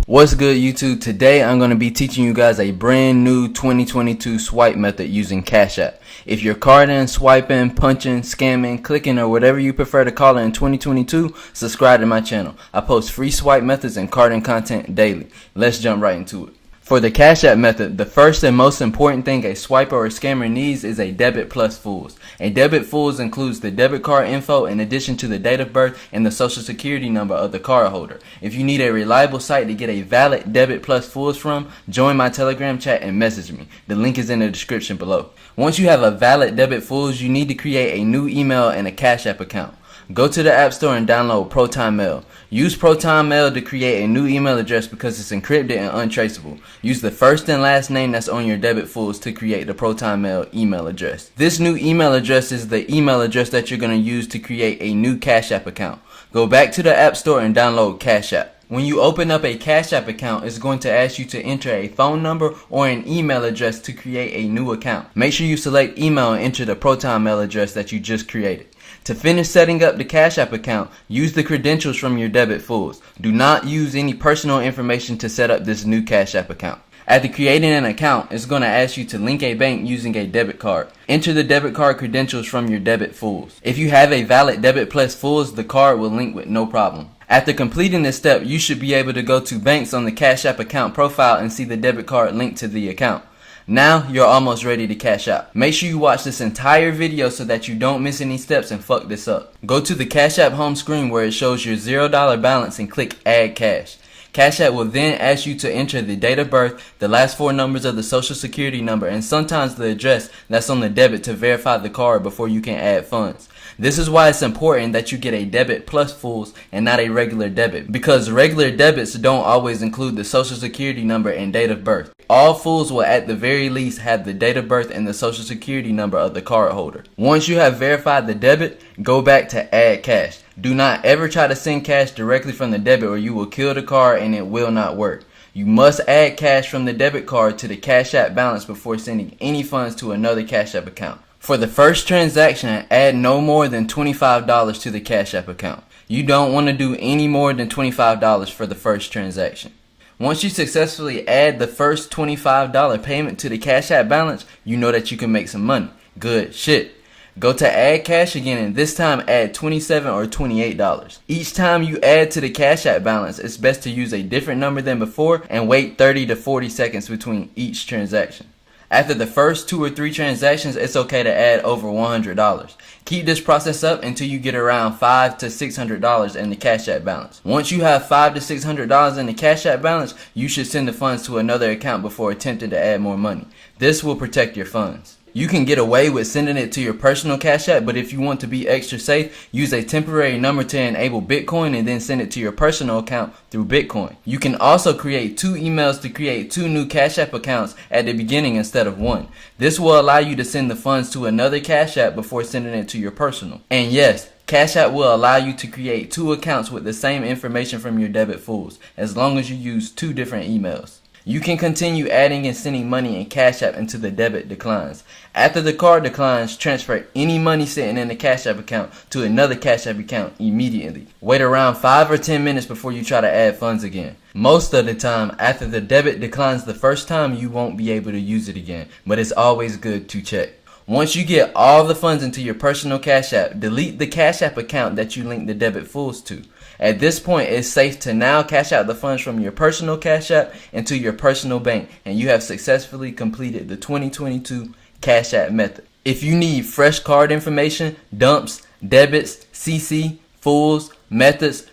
What's good, YouTube? Today I'm going to be teaching you guys a brand new 2022 swipe method using Cashapp. If you're carding, swiping, punching, scamming, clicking, or whatever you prefer to call it in 2022, subscribe to my channel. I post free swipe methods and carding content daily. Let's jump right into it. For the Cashapp method, the first and most important thing a swiper or scammer needs is a debit plus fulls. A debit fulls includes the debit card info in addition to the date of birth and the social security number of the card holder. If you need a reliable site to get a valid debit plus fulls from, join my Telegram chat and message me. The link is in the description below. Once you have a valid debit fulls, you need to create a new email and a Cashapp account. Go to the App Store and download Proton Mail. Use Proton Mail to create a new email address because it's encrypted and untraceable. Use the first and last name that's on your debit fulls to create the Proton Mail email address. This new email address is the email address that you're going to use to create a new Cashapp account. Go back to the App Store and download Cashapp. When you open up a Cashapp account, it's going to ask you to enter a phone number or an email address to create a new account. Make sure you select email and enter the Proton Mail address that you just created. To finish setting up the Cashapp account, use the credentials from your debit fulls. Do not use any personal information to set up this new Cashapp account. After creating an account, it's going to ask you to link a bank using a debit card. Enter the debit card credentials from your debit fulls. If you have a valid debit plus fulls, the card will link with no problem. After completing this step, you should be able to go to banks on the Cashapp account profile and see the debit card linked to the account. Now you're almost ready to cash out. Make sure you watch this entire video so that you don't miss any steps and fuck this up. Go to the Cashapp home screen where it shows your $0 balance and click Add Cash. Cashapp will then ask you to enter the date of birth, the last four numbers of the social security number, and sometimes the address that's on the debit to verify the card before you can add funds. This is why it's important that you get a debit plus fulls and not a regular debit, because regular debits don't always include the social security number and date of birth. All fulls will at the very least have the date of birth and the social security number of the card holder. Once you have verified the debit, go back to Add Cash. Do not ever try to send cash directly from the debit or you will kill the card and it will not work. You must add cash from the debit card to the Cashapp balance before sending any funds to another Cashapp account. For the first transaction, add no more than $25 to the Cashapp account. You don't want to do any more than $25 for the first transaction. Once you successfully add the first $25 payment to the Cashapp balance, you know that you can make some money. Good shit. Go to Add Cash again and this time add $27 or $28. Each time you add to the Cashapp balance, it's best to use a different number than before and wait 30 to 40 seconds between each transaction. After the first 2 or 3 transactions, it's okay to add over $100. Keep this process up until you get around $500 to $600 in the Cashapp balance. Once you have $500 to $600 in the Cashapp balance, you should send the funds to another account before attempting to add more money. This will protect your funds. You can get away with sending it to your personal Cashapp, but if you want to be extra safe, use a temporary number to enable Bitcoin and then send it to your personal account through Bitcoin. You can also create 2 emails to create 2 new Cashapp accounts at the beginning instead of 1. This will allow you to send the funds to another Cashapp before sending it to your personal. And yes, Cashapp will allow you to create 2 accounts with the same information from your debit fulls, as long as you use 2 different emails. You can continue adding and sending money in Cashapp until the debit declines. After the card declines, transfer any money sitting in the Cashapp account to another Cashapp account immediately. Wait around 5 or 10 minutes before you try to add funds again. Most of the time, after the debit declines the first time, you won't be able to use it again, but it's always good to check. Once you get all the funds into your personal Cashapp, delete the Cashapp account that you linked the debit fulls to. At this point, it's safe to now cash out the funds from your personal Cashapp into your personal bank, and you have successfully completed the 2022 Cashapp method. If you need fresh card information, dumps, debits, CC, fulls, methods,